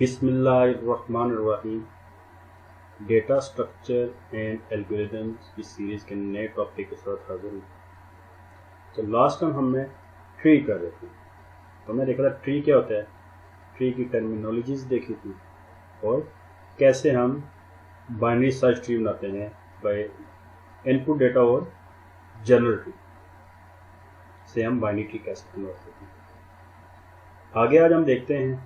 बिस्मिल्लाहिर्रहमानिर्रहीम। Data structure and algorithms की series के नए टॉपिक के साथ हाजिर हूँ। तो लास्ट टाइम हमने ट्री कर रहे थे, तो हमने देखा था ट्री क्या होता है, ट्री की टर्मिनोलॉजीज देखी थी और कैसे हम बाइनरी सर्च ट्री बनाते हैं बाय इनपुट डेटा और जनरल ट्री से हम बाइनरी ट्री कैसे बनाते हैं। आगे आज हम देखते हैं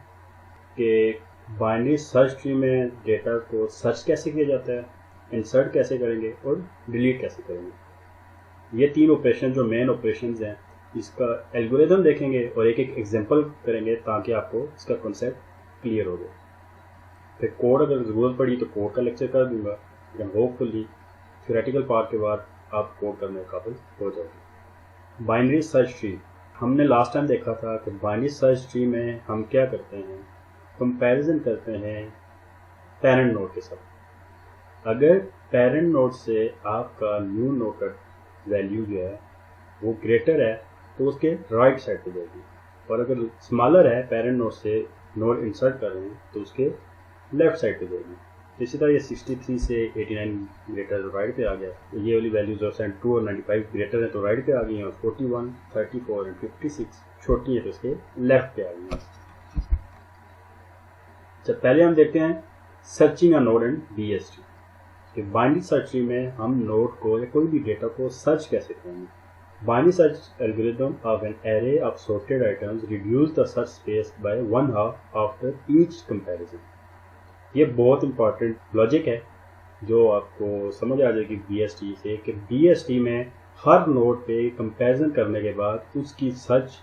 कि बाइनरी सर्च ट्री में डेटा को सर्च कैसे किया जाता है, इंसर्ट कैसे करेंगे और डिलीट कैसे करेंगे। ये तीन ऑपरेशन जो मेन ऑपरेशंस हैं, इसका एल्गोरिदम देखेंगे और एक एक एग्जांपल करेंगे ताकि आपको इसका कॉन्सेप्ट क्लियर हो जाए। फिर कोड अगर ज़रूरत पड़ी तो कोड का लेक्चर कर दूंगा, लेकिन होपफुली थ्योरेटिकल पार्ट के बाद आप कोड करने के काबिल हो जाओगे। बाइनरी सर्च ट्री हमने लास्ट टाइम देखा था कि बाइनरी सर्च ट्री में हम क्या करते हैं, कंपैरिजन करते हैं पेरेंट नोड के साथ। अगर पेरेंट नोड से आपका न्यू नोड का वैल्यू जो है वो ग्रेटर है तो उसके राइट साइड पे जाएगी, और अगर स्मॉलर है पेरेंट नोड से नोड इंसर्ट कर रहे हैं तो उसके लेफ्ट साइड पे जाएगी। इसी तरह ये 63 से 89 ग्रेटर राइट पे आ गया, तो ये वाली वैल्यू 0.2 और 95 ग्रेटर है तो राइट पे आ गई है, और 41, 34 और 56 छोटी है तो इसके लेफ्ट पे आ गई है। जब पहले हम देखते हैं searching a node in BST कि बाइनरी सर्च ट्री में हम नोड को या कोई भी डेटा को सर्च कैसे करेंगे। Binary search algorithm of an array of sorted items reduce the search space by 1/2 after each comparison. ये बहुत इंपॉर्टेंट लॉजिक है जो आपको समझ आ जाएगी BST से, कि BST में हर नोड पे कंपैरिजन करने के बाद उसकी सर्च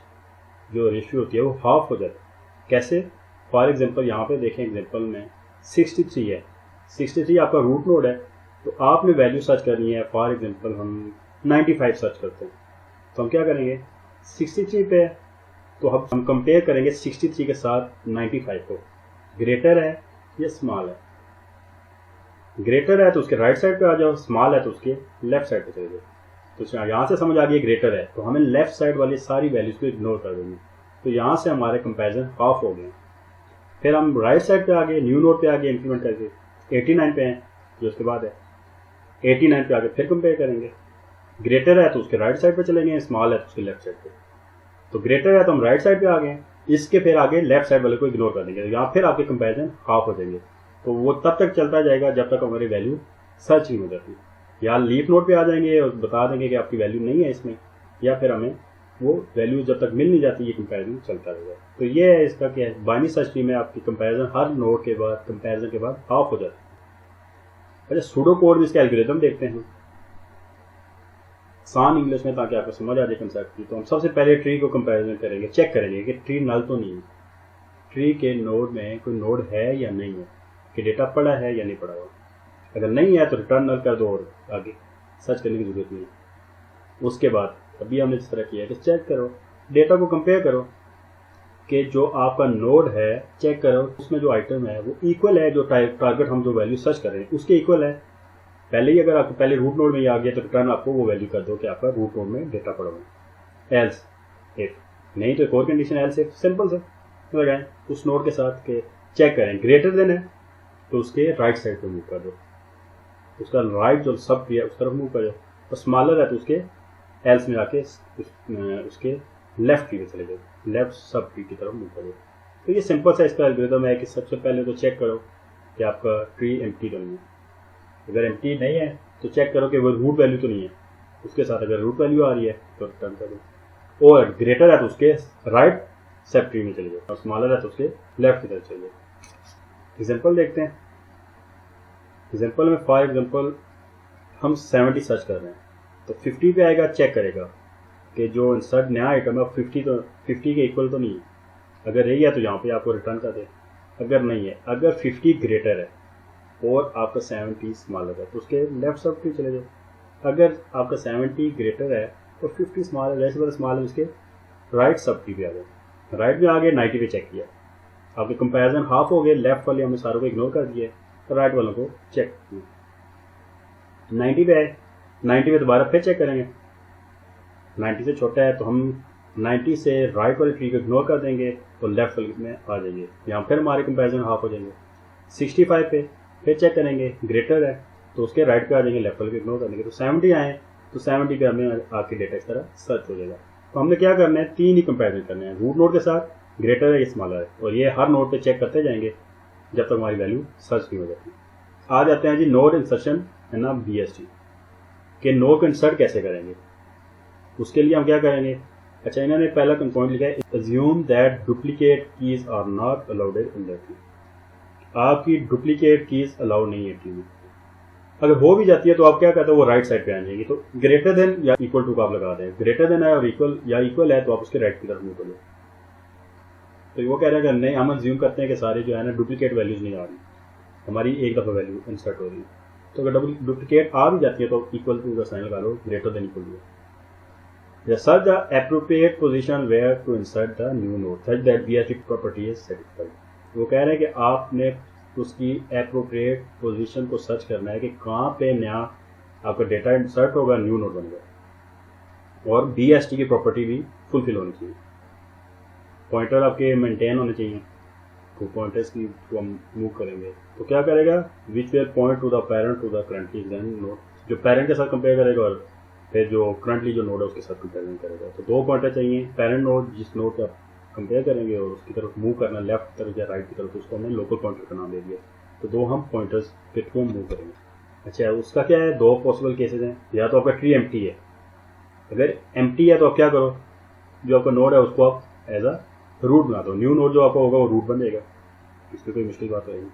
जो रेशियो होती है वो हाफ हो जाती है। कैसे? फॉर एग्जांपल यहाँ पे देखें, एग्जांपल में 63 है, 63 आपका रूट नोड है, तो आपने वैल्यू सर्च करनी है। फॉर एग्जांपल हम 95 सर्च करते हैं, तो हम क्या करेंगे 63 पे, तो हम कंपेयर करेंगे 63 के साथ 95 को, ग्रेटर है या स्मॉल है। ग्रेटर है तो उसके राइट साइड पे आ जाओ, स्मॉल है तो उसके लेफ्ट साइड पे चले जाओ। तो यहाँ से समझ आ गई ग्रेटर है तो हमें लेफ्ट साइड वाली सारी वैल्यूज को इग्नोर कर देंगे, तो यहाँ से हमारे कंपेरिजन हाफ हो गए। फिर हम राइट साइड पे आ गए, न्यू नोड पे आ गए, इंप्लीमेंट करके 89 पे हैं जो उसके बाद है, 89 पे आगे फिर कंपेयर करेंगे। ग्रेटर है तो उसके राइट साइड पे चलेंगे, स्मॉल है तो उसके लेफ्ट साइड पे। तो ग्रेटर है तो हम राइट साइड पे आ गए, इसके फिर आगे लेफ्ट साइड वाले को इग्नोर कर देंगे, यहाँ फिर आपके कंपेरिजन हाफ हो जाएंगे। तो वो तब तक चलता जाएगा जब तक हमारी वैल्यू सर्च नहीं हो जाती। या लीफ नोड पे आ जाएंगे और बता देंगे कि आपकी वैल्यू नहीं है इसमें, या फिर हमें वो वैल्यू जब तक मिल नहीं जाती ये कंपैरिजन चलता रहेगा। तो ये है इसका क्या है, बाइनरी सर्च ट्री में आपकी कंपैरिजन हर नोड के बाद कंपैरिजन के बाद हाफ हो जाती है। अच्छा, सूडो कोड में इसका एल्गोरिथम देखते हैं आसान इंग्लिश में ताकि आपको समझ आ जाए कंसेप्ट की। तो हम सबसे पहले ट्री को कंपैरिजन करेंगे, चेक करेंगे कि ट्री नल तो नहीं है, ट्री के नोड में कोई नोड है या नहीं है, कि डेटा पड़ा है या नहीं पड़ा हुआ। अगर नहीं है तो रिटर्न नल कर दो और आगे सर्च करने की जरूरत नहीं है। उसके बाद अभी हमने जिस तरह किया है कि चेक करो, डेटा को कंपेयर करो कि जो आपका नोड है, चेक करो उसमें जो आइटम है वो इक्वल है, जो टारगेट हम जो वैल्यू सर्च कर रहे हैं उसके इक्वल है। पहले ही अगर आपको पहले रूट नोड में ही आ गया तो रिटर्न आपको वो वैल्यू कर दो कि आपका रूट नोड में डेटा पड़ा हुआ है। एल्स इफ नहीं तो एक और कंडीशन एल्स इफ, सिंपल से लगाएं उस नोड के साथ के चेक करें, ग्रेटर देन है तो उसके राइट साइड पर मूव कर दो, उसका राइट जो सब ट्री है उस तरफ मूव कर दो, और स्मॉलर है तो उसके एल्स में आके उसके लेफ्ट ट्री में चले जाओ, लेफ्ट सब ट्री की तरफ मूव करो। तो ये सिंपल सा इसका एल्गोरिथम है कि सबसे पहले तो चेक करो कि आपका ट्री एम्प्टी तो नहीं है। अगर एम्प्टी नहीं है तो चेक करो कि वो रूट वैल्यू तो नहीं है, उसके साथ अगर रूट वैल्यू आ रही है तो रिटर्न कर दो, और ग्रेटर है तो उसके राइट सब ट्री में चले जाओ, और स्मॉलर है तो उसके लेफ्ट की तरफ चले जाओ। एग्जाम्पल देखते हैं। एग्जाम्पल में फॉर एग्जाम्पल हम 70 सर्च कर रहे हैं, तो 50 पे आएगा, चेक करेगा कि जो इंसर्ट नया आइटम है 50 के इक्वल तो नहीं है। अगर रही है तो यहाँ पे आपको रिटर्न कर दे, अगर नहीं है, अगर 50 ग्रेटर है और आपका 70 स्मॉलर है तो उसके लेफ्ट सब ट्री चले जाओ। अगर आपका 70 ग्रेटर है तो 50 स्मॉलर है, स्मॉलर उसके राइट सब ट्री पे आ जाओ। राइट में आ गए, 90 पे चेक किया, आपके कंपेरिजन हाफ हो गए, लेफ्ट वाले हमने सारों को इग्नोर कर दिए, राइट वालों को चेक किया। 90 पे है, 90 पे दोबारा फिर चेक करेंगे, 90 से छोटा है तो हम 90 से राइट वाले ट्री को इग्नोर कर देंगे, और लेफ्ट में आ जाइए, यहाँ फिर हमारे कंपेरिजन हाफ हो जाएंगे। 65 पे फिर चेक करेंगे, ग्रेटर है तो उसके राइट पे आ जाएंगे, लेफ्ट वाले को इग्नोर कर देंगे। तो 70 आए तो 70 पे हमें आपके डेटा इस तरह सर्च हो जाएगा। तो हमने क्या करना है, 3 ही कंपेरिजन करने हैं, रूट नोड के साथ, ग्रेटर है, स्मॉलर है, और ये हर नोड पे चेक करते जाएंगे जब तक हमारी वैल्यू सर्च नहीं हो जाती। आ जाते हैं जी नोड इंसर्शन है ना, BST के नोड को इंसर्ट कैसे करेंगे। उसके लिए हम क्या करेंगे, अच्छा इन्होंने पहला पॉइंट लिखा है, assume that duplicate keys are not allowed in the tree. आपकी डुप्लीकेट कीज अलाउ नहीं है ट्री में। अगर हो भी जाती है तो आप क्या करते हो, वो राइट साइड पे आ जाएगी। तो ग्रेटर देन या इक्वल टू का आप लगा दें, ग्रेटर देन है और इक्वल या इक्वल है तो आप उसके राइट की तरफ मूव करो। तो वो कह रहे हैं कि नहीं, हम अज्यूम करते हैं कि सारे जो है ना डुप्लीकेट वैल्यूज नहीं आ रही, हमारी एक दफ़ा वैल्यू इंसर्ट हो रही है। तो अगर डुप्लीकेट आ भी जाती है तो इक्वल टू का साइन लगा लो, greater than equal to. Search the appropriate position where to insert the new node such that BST property is satisfied. वो कह रहे हैं कि आपने उसकी एप्रोप्रिएट पोजीशन को सर्च करना है कि कहाँ पे नया आपका डेटा इंसर्ट होगा, न्यू नोड बनेगा, और BST की प्रॉपर्टी भी फुलफिल होनी चाहिए। पॉइंटर आपके मेंटेन होने चाहिए, तो पॉइंटर्स की हम मूव करेंगे तो क्या करेगा, which where point to the parent to the currently then node, जो पेरेंट के साथ कंपेयर करेगा और फिर जो करंटली जो नोड है उसके साथ कंपेरिजन करेगा। तो 2 पॉइंटर चाहिए, पेरेंट नोड जिस नोड का कंपेयर करेंगे और उसकी तरफ मूव करना लेफ्ट तरफ या राइट की तरफ, तो उसको हमने लोकल पॉइंटर का नाम दे दिया। तो 2 हम पॉइंटर्स के थ्रू मूव करेंगे। अच्छा उसका क्या है, 2 पॉसिबल केसेस हैं, या तो आपका ट्री एम्प्टी है, अगर एम्प्टी है तो आप क्या करो, जो आपका नोड है उसको आप एज अ रूट बना दो, न्यू नोड जो आपका होगा वो रूट बन जाएगा, इसमें कोई मुश्किल बात रहेगी।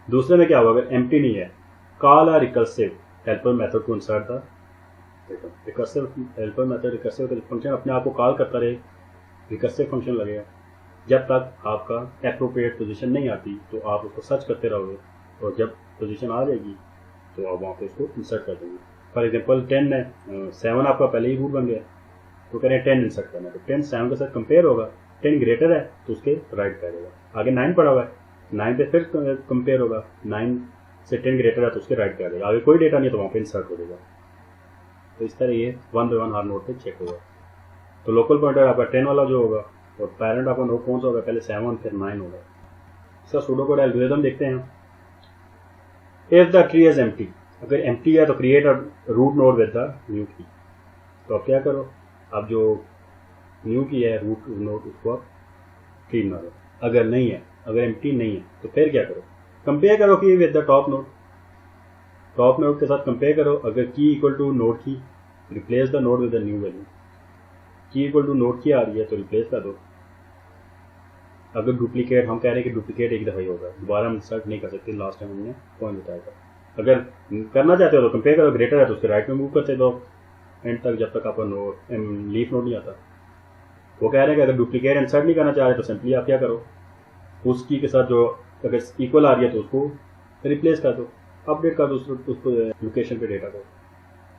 दूसरे में क्या होगा, अगर एम्प्टी नहीं है, call a recursive helper method to insert the recursive helper method, recursive function अपने आप को कॉल करता रहे, रिकर्सिव फंक्शन लगेगा जब तक आपका एप्रोप्रिएट पोजीशन नहीं आती, तो आप उसको सर्च करते रहोगे और जब पोजीशन आ जाएगी तो आप वहाँ पे उसको इंसर्ट कर देंगे। फॉर एग्जांपल 10 है, 7 आपका पहले ही रूट बन गया, तो कह रहे हैं 10 इंसर्ट करना है, तो 10 7 के साथ कंपेयर होगा, 10 ग्रेटर है तो उसके राइट पे आ जाएगा। आगे 9 पड़ा हुआ है, 9 पे फिर कंपेयर होगा, 9 से 10 ग्रेटर है तो उसके राइट पे आ जाएगा। आगे कोई डेटा नहीं है तो वहाँ पे इंसर्ट हो जाएगा। तो इस तरह ये 1 बाय 1 हर नोड पे चेक होगा। तो लोकल पॉइंटर आपका 10 वाला जो होगा और पेरेंट आपका नोड कौन सा होगा, पहले 7 फिर 9 होगा। इसका सूडोकोड एल्गोरिथम देखते हैं। If the tree is empty, अगर एम्प्टी है तो create a root node with the new key. तो आप क्या करो, अब जो न्यू की है रूट नोड उसको आप ट्री बना दो। अगर नहीं है, अगर एम्प्टी नहीं है तो फिर क्या करो, कंपेयर करो की with the top node, top node के साथ कंपेयर करो। अगर की इक्वल टू नोड की, replace the node with the new value. की इक्वल टू नोड की आ रही है तो रिप्लेस कर दो। अगर डुप्लीकेट, हम कह रहे हैं कि डुप्लीकेट एक दफ़ा ही होगा, दोबारा हम सर्च नहीं कर सकते, लास्ट टाइम हमने पॉइंट बताया था। अगर करना चाहते हो तो कंपेयर करो, ग्रेटर है तो उसके राइट में मूव करते दो एंड तक, जब तक आपका नोड लीफ नोड नहीं आता। वो कह रहे हैं कि अगर डुप्लीकेट इंसर्ट नहीं करना चाह रहे तो सिंपली आप क्या करो, उस की के साथ जो अगर इक्वल आ रही है तो उसको रिप्लेस कर दो, अपडेट कर दो उसको लोकेशन पे डेटा को।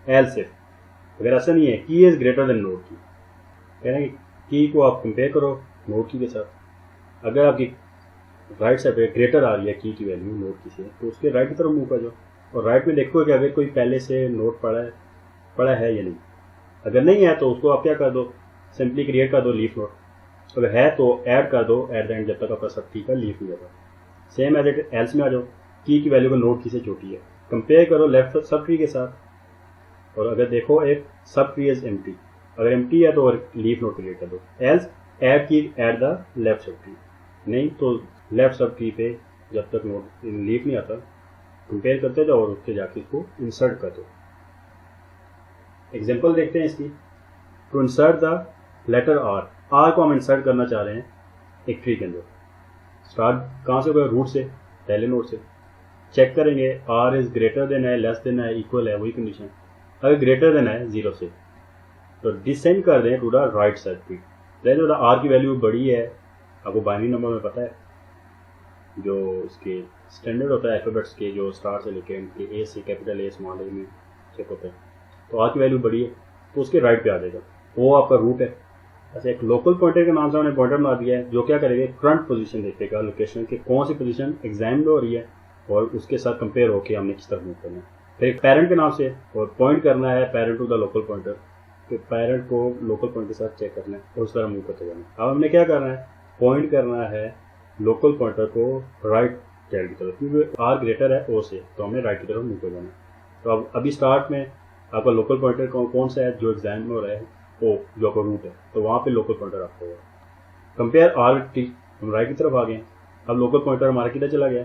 एल्स इफ अगर ऐसा नहीं है, की इज ग्रेटर देन नोड की, कह रहे हैं की को आप कंपेयर करो नोड की के साथ। अगर आपकी राइट साइड पे ग्रेटर आ रही है की वैल्यू नोड की से, तो उसके राइट की तरफ मूव कर जाओ और राइट में देखो कि अगर कोई पहले से नोड पड़ा है या नहीं। अगर नहीं है तो उसको आप क्या कर दो, सिंपली क्रिएट कर दो लीफ नोड। अगर है तो ऐड कर दो एट द एंड, जब तक आपका सब ट्री का लीफ नहीं होगा। सेम एज इट एल्स में आ जाओ, की वैल्यू को नोड की से छोटी है, कंपेयर करो लेफ्ट सब ट्री के साथ। और अगर देखो एक सब ट्री इज एम्प्टी, अगर एम्प्टी है तो लीफ नोड क्रिएट कर दो। एल्स ऐड की at the left sub tree, नहीं तो लेफ्ट सब ट्री पे जब तक नोड लीफ नहीं आता कंपेयर करते जाओ और उसके जाके इसको इंसर्ट कर दो। एग्जांपल देखते हैं इसकी। To insert the letter R को हम इंसर्ट करना चाह रहे हैं एक ट्री के अंदर। स्टार्ट कहाँ से होगा, रूट से, पहले नोड से। चेक करेंगे आर इज ग्रेटर देन है, लेस देन है, इक्वल है, वही कंडीशन। अगर ग्रेटर देन है 0 से तो डिसेंड कर दें to the right side tree. जो आर की वैल्यू बड़ी है, आपको बाइनरी नंबर में पता है, जो इसके स्टैंडर्ड होता है अल्फाबेट्स के, जो स्टार से लेके ए से कैपिटल ए स्मॉल ए में चेक होता है, तो आर की वैल्यू बड़ी है तो उसके राइट पे आ जाएगा, वो आपका रूट है। ऐसे एक लोकल पॉइंटर के नाम से हमने पॉइंटर बना दिया है, जो क्या करेगा, करंट पोजीशन देखेगा लोकेशन के, कौन सी पोजीशन एग्जाम में हो रही है और उसके साथ कंपेयर होकर हमने किस तरह मूव करना है। फिर एक पेरेंट के नाम से और पॉइंट करना है parent to the local pointer, तो पेरेंट को लोकल पॉइंट के साथ चेक करना है और उस तरह मूव करते जाना है। अब हमने क्या करना है, पॉइंट करना है लोकल पॉइंटर को राइट चाइल्ड की तरफ, क्योंकि आर ग्रेटर है ओ से, तो हमने राइट की तरफ मूव कर जाना। तो अब अभी स्टार्ट में आपका लोकल पॉइंटर कौन सा है जो एग्जाम में हो रहा है, ओ जो आपका रूट है, तो वहाँ पे लोकल पॉइंटर आपको होगा। कंपेयर आर विद टी, हम राइट की तरफ आ गए, अब लोकल पॉइंटर हमारा किधर चला गया,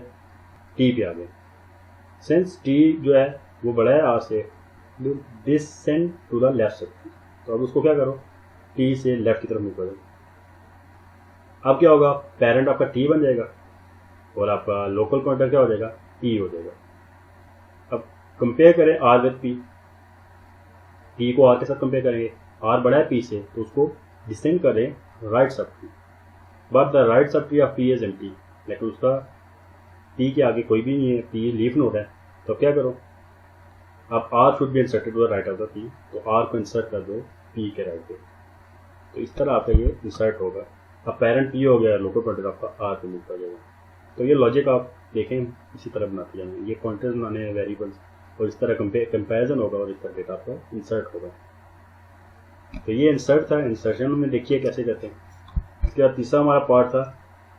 टी पे आ गया। सिंस टी जो है वो बड़ा है आर से, descend to the left side, तो अब उसको क्या करो, टी से लेफ्ट की तरफ मूव करो। अब क्या होगा, पेरेंट आपका टी बन जाएगा और आपका लोकल पॉइंटर क्या हो जाएगा, टी हो जाएगा। अब कंपेयर करें आर विद पी, टी को आर के साथ कंपेयर करेंगे, आर बड़ा है पी से, तो उसको डिसेंड करें right sub tree, but the right sub tree of P is empty, लेकिन उसका टी के आगे कोई भी नहीं है, पी लीफ नोड है, तो क्या करो, अब R should be inserted to the right of the P, तो आर को इंसर्ट कर दो पी के राइट पे, तो इस तरह आपका ये इंसर्ट होगा। अब पेरेंट पी हो गया, लोकल पॉइंटर आपका आर पे मूव कर जाएगा। तो ये लॉजिक आप देखें इसी तरह बनाते जाएंगे, ये पॉइंटर्स बनाने हैं वेरिएबल्स, और इस तरह कंपेरिजन होगा और इस तरह डेटा आपका इंसर्ट होगा। तो ये इंसर्ट था, इंसर्शन में देखिए कैसे करते हैं। इसके बाद तीसरा हमारा पार्ट था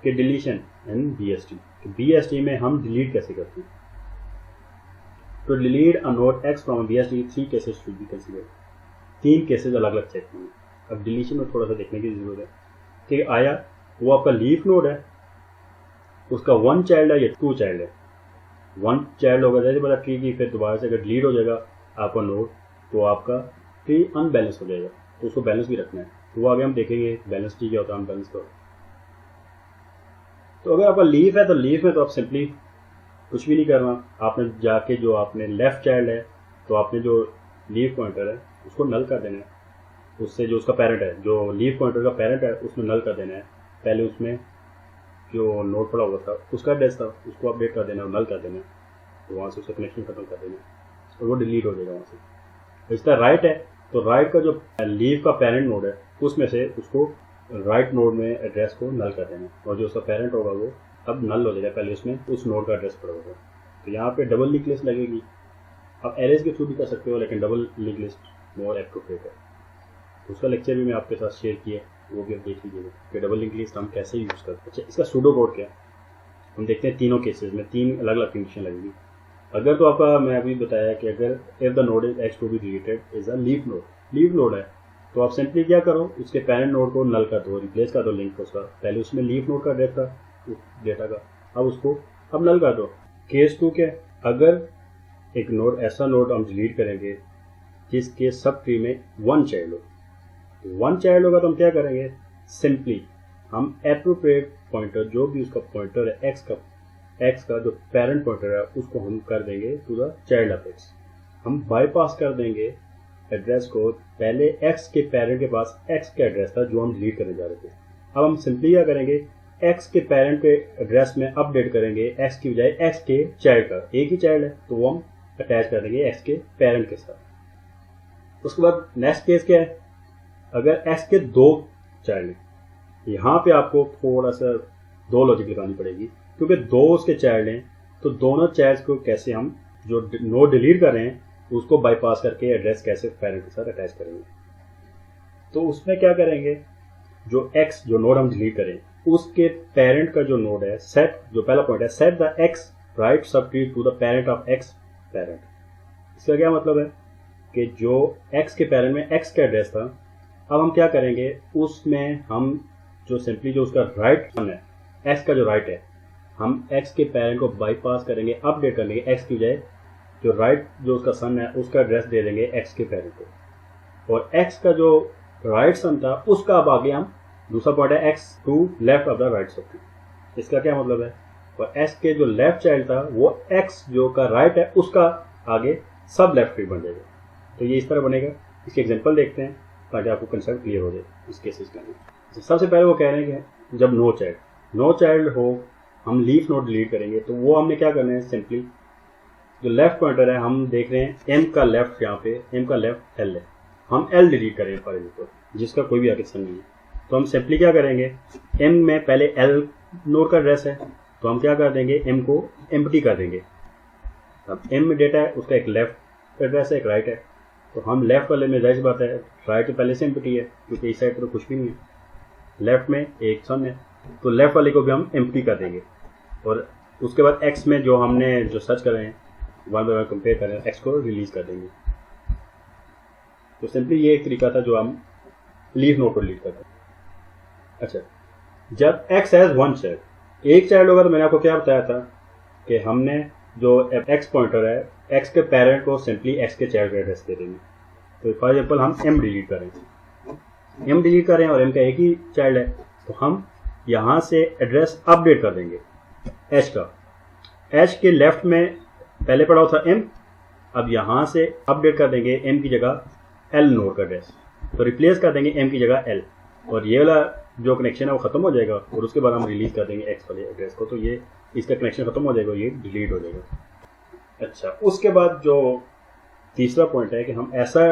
कि डिलीशन एंड बीएसटी। बीएसटी में हम डिलीट कैसे करते हैं। तो delete a node x from BST, 3 cases should be considered, 3 cases अलग अलग चेक होंगे। अब डिलीशन में थोड़ा सा देखने की जरूरत है कि आया वो आपका लीफ नोड है, उसका 1 चाइल्ड है या 2 चाइल्ड है। 1 चाइल्ड होगा जैसे पता ट्री की, फिर दोबारा से अगर डिलीट हो जाएगा आपका नोड, तो आपका ट्री अनबैलेंस हो जाएगा, तो उसको बैलेंस भी रखना है। तो आगे हम देखेंगे बैलेंस ट्री क्या होता है, अनबैलेंस का। तो अगर आपका लीफ है तो लीफ में तो आप सिंपली कुछ भी नहीं करना, आपने जाके जो आपने लेफ्ट चाइल्ड है, तो आपने जो लीफ पॉइंटर है उसको नल कर देना है, उससे जो उसका पेरेंट है, जो लीफ पॉइंटर का पेरेंट है उसमें नल कर देना है। पहले उसमें जो नोड पड़ा हुआ था उसका एड्रेस था, उसको अपडेट कर देना और नल कर देना, तो वहाँ से उसका कनेक्शन खत्म कर देना और वो डिलीट हो जाएगा वहाँ से। इसका राइट है, तो राइट का जो लीफ का पेरेंट नोड है उसमें से उसको राइट नोड में एड्रेस को नल कर देना, और जो उसका पेरेंट होगा वो अब नल हो जाएगा, पहले उसमें उस नोड का एड्रेस पड़ा होगा। तो यहाँ पे डबल लिंक लिस्ट लगेगी। आप एरेज के थ्रू भी कर सकते हो, लेकिन डबल लिंक लिस्ट मोर एप्रोप्रिएट है। उसका लेक्चर भी मैं आपके साथ शेयर किया, वो भी आप देख लीजिएगा कि डबल लिंक लिस्ट हम कैसे यूज़ करते हैं। अच्छा, इसका सूडो कोड क्या है हम देखते हैं। तीनों केसेस में 3 अलग अलग कंडीशन लगेगी। अगर तो आपका मैं अभी बताया कि अगर if the node is x to be deleted is a leaf node, leaf node है, तो आप सिंपली क्या करो, उसके पेरेंट नोड को नल कर दो, रिप्लेस कर दो लिंक को उसका। पहले उसमें लीफ नोड का एड्रेस था डेटा का, अब उसको अब नल कर दो। केस 2 क्या, अगर एक नोड ऐसा नोड हम डिलीट करेंगे जिसके सब ट्री में 1 चाइल्ड हो, 1 चाइल्ड होगा तो हम क्या करेंगे, सिंपली हम एप्रोप्रिएट पॉइंटर जो भी उसका पॉइंटर है एक्स का जो पेरेंट पॉइंटर है उसको हम कर देंगे to the child of x. हम बाईपास कर देंगे एड्रेस को, पहले एक्स के पेरेंट के पास एक्स का एड्रेस था जो हम डिलीट करने जा रहे थे। अब हम सिंपली क्या करेंगे, एक्स के पेरेंट के एड्रेस में अपडेट करेंगे एक्स की बजाय एक्स के चाइल्ड का, एक ही चाइल्ड है तो वो हम अटैच कर देंगे एक्स के पेरेंट के साथ। उसके बाद नेक्स्ट केस क्या है, अगर एक्स के 2 चाइल्ड हैं, यहाँ पे आपको थोड़ा सा 2 लॉजिक लगानी पड़ेगी, क्योंकि 2 उसके चाइल्ड हैं, तो दोनों चाइल्ड को कैसे हम जो नोड डिलीट कर रहे हैं उसको बाईपास करके एड्रेस कैसे पेरेंट के साथ अटैच करेंगे। तो उसमें क्या करेंगे, जो एक्स जो नोड हम डिलीट करें उसके पेरेंट का जो नोड है, सेट जो पहला पॉइंट है, set the x right subtree to the parent of x parent. इसका क्या मतलब है कि जो एक्स के पेरेंट में एक्स का एड्रेस था, अब हम क्या करेंगे, उसमें हम जो सिंपली जो उसका राइट सन है, एक्स का जो राइट है, हम एक्स के पेरेंट को बाईपास करेंगे, अपडेट कर लेंगे एक्स की बजाय जो राइट जो उसका सन है उसका एड्रेस दे देंगे एक्स के पेरेंट को, और एक्स का जो राइट सन था उसका अब आगे हम दूसरा पॉइंट है x to left of the right sub. इसका क्या मतलब है, और एक्स के जो लेफ्ट चाइल्ड था वो एक्स जो का राइट है उसका आगे सब लेफ्ट ट्री बन जाएगा। तो ये इस तरह बनेगा। इसके एग्जांपल देखते हैं ताकि आपको कंसेप्ट क्लियर हो जाए इस केसेस के लिए। सबसे पहले वो कह रहे हैं कि जब नो चाइल्ड हो हम लीफ नोड डिलीट करेंगे, तो वो हमने क्या करना है, सिंपली जो लेफ्ट पॉइंटर है हम देख रहे हैं एम का लेफ्ट, यहाँ पे एम का लेफ्ट एल है, हम एल डिलीट करें फॉर एग्जाम्पल जिसका कोई भी आगे सन नहीं है। तो हम सिंपली क्या करेंगे, एम में पहले एल नोड का एड्रेस है तो हम क्या कर देंगे, एम को एम्प्टी कर देंगे। अब एम में डेटा है उसका एक लेफ्ट एड्रेस है एक राइट है, तो हम लेफ्ट वाले में जाहिर बात है राइट तो पहले से एम्प्टी है क्योंकि इस साइड पर तो कुछ भी नहीं है, लेफ्ट में एक सन है तो लेफ्ट वाले को भी हम एम्प्टी कर देंगे और उसके बाद एक्स में जो हमने जो सर्च कर रहे हैं वन बाय वन कंपेयर कर रहे हैं एक्स को रिलीज कर देंगे। तो सिंपली ये एक तरीका था जो हम लीफ नोड को डिलीट करते हैं। अच्छा, जब एक्स हैज वन चाइल्ड, एक चाइल्ड होगा तो मैंने आपको क्या बताया था कि हमने जो एक्स पॉइंटर है एक्स के पेरेंट को सिंपली एक्स के चाइल्ड का एड्रेस दे देंगे। तो फॉर एग्जाम्पल हम एम डिलीट करें, एम डिलीट करें और एम का एक ही चाइल्ड है, तो हम यहाँ से एड्रेस अपडेट कर देंगे एच का। एच के लेफ्ट में पहले पड़ा हुआ था एम, अब यहाँ से अपडेट कर देंगे एम की जगह एल नोड का एड्रेस, तो रिप्लेस कर देंगे एम की जगह एल, और ये वाला जो कनेक्शन है वो खत्म हो जाएगा और उसके बाद हम रिलीज कर देंगे एक्स वाले एड्रेस को, तो ये इसका कनेक्शन खत्म हो जाएगा, ये डिलीट हो जाएगा। अच्छा, उसके बाद जो तीसरा पॉइंट है कि हम ऐसा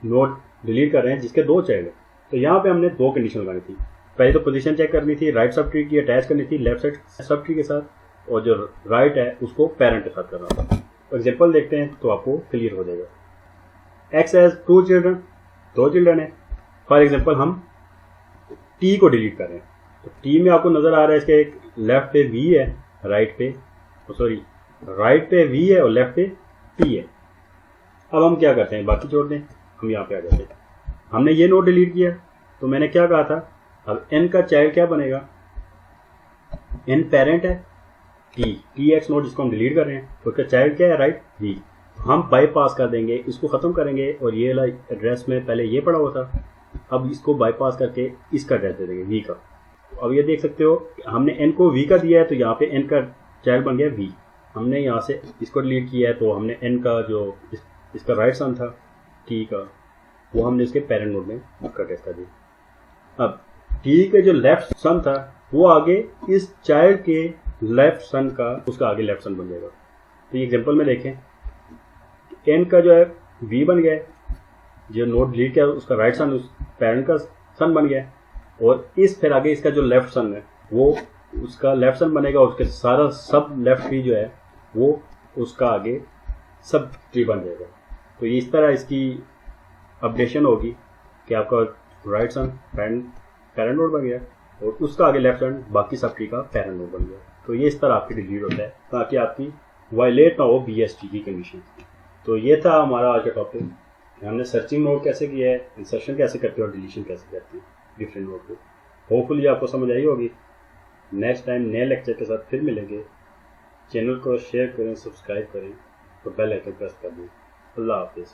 नोड डिलीट कर रहे हैं जिसके दो चाइल्ड है, तो यहाँ पे हमने दो कंडीशन लगानी थी। पहले तो पोजीशन चेक करनी थी, राइट सब ट्री की अटैच करनी थी लेफ्ट साइड सब ट्री के साथ, और जो राइट है उसको पेरेंट के साथ करना था। तो एग्जाम्पल देखते हैं तो आपको क्लियर हो जाएगा। एक्स हैज टू चिल्ड्रन, दो चिल्ड्रन है। फॉर एग्जाम्पल हम टी को डिलीट कर रहे हैं, तो टी में आपको नजर आ रहा है इसके एक लेफ्ट पे वी है, राइट पे राइट पे वी है और लेफ्ट पे टी है। अब हम क्या करते हैं, बाकी छोड़ दें, हम यहाँ पे आ जाते हैं। हमने ये नोड डिलीट किया, तो मैंने क्या कहा था, अब एन का चाइल्ड क्या बनेगा, एन पेरेंट है टी एक्स नोड जिसको हम डिलीट कर रहे हैं, तो उसका चाइल्ड क्या है, राइट वी। हम बाईपास कर देंगे, इसको खत्म करेंगे और ये वाला एड्रेस में पहले ये पड़ा हुआ था, अब इसको बाईपास करके इसका एड्रेस दे देंगे वी का। अब ये देख सकते हो हमने एन को वी का दिया है, तो यहाँ पे एन का चाइल्ड बन गया वी। हमने यहाँ से इसको डिलीट किया है, तो हमने एन का जो इसका राइट सन था टी का, वो हमने इसके पेरेंट नोड में उसका एड्रेस कर दिया। अब टी के जो लेफ्ट सन था वो आगे इस चाइल्ड के लेफ्ट सन का उसका आगे लेफ्ट सन बन जाएगा। तो ये एग्जांपल में देखें, एन का जो है वी बन गया, जो नोड डिलीट किया उसका राइट सन उस पेरेंट का सन बन गया, और इस फिर आगे इसका जो लेफ्ट सन है वो उसका लेफ्ट सन बनेगा, उसके सारा सब लेफ्ट ट्री जो है वो उसका आगे सब ट्री बन जाएगा। तो इस तरह इसकी अपडेशन होगी कि आपका राइट सन पेरेंट नोड बन गया और उसका आगे लेफ्ट सन बाकी सब ट्री का पेरेंट नोड बन गया। तो ये इस तरह आपकी डिलीट होता है ताकि आपकी वायलेट ना हो BST की कंडीशन। तो ये था हमारा आज का टॉपिक। हमने सर्चिंग नोड कैसे किया है, इंसर्शन कैसे करते हैं और डिलीशन कैसे करते हैं डिफरेंट नोड को। होपफुली आपको समझ आई होगी। नेक्स्ट टाइम नए लेक्चर के साथ फिर मिलेंगे। चैनल को शेयर करें, सब्सक्राइब करें और बेल आइकन प्रेस कर दें। अल्लाह हाफिज़।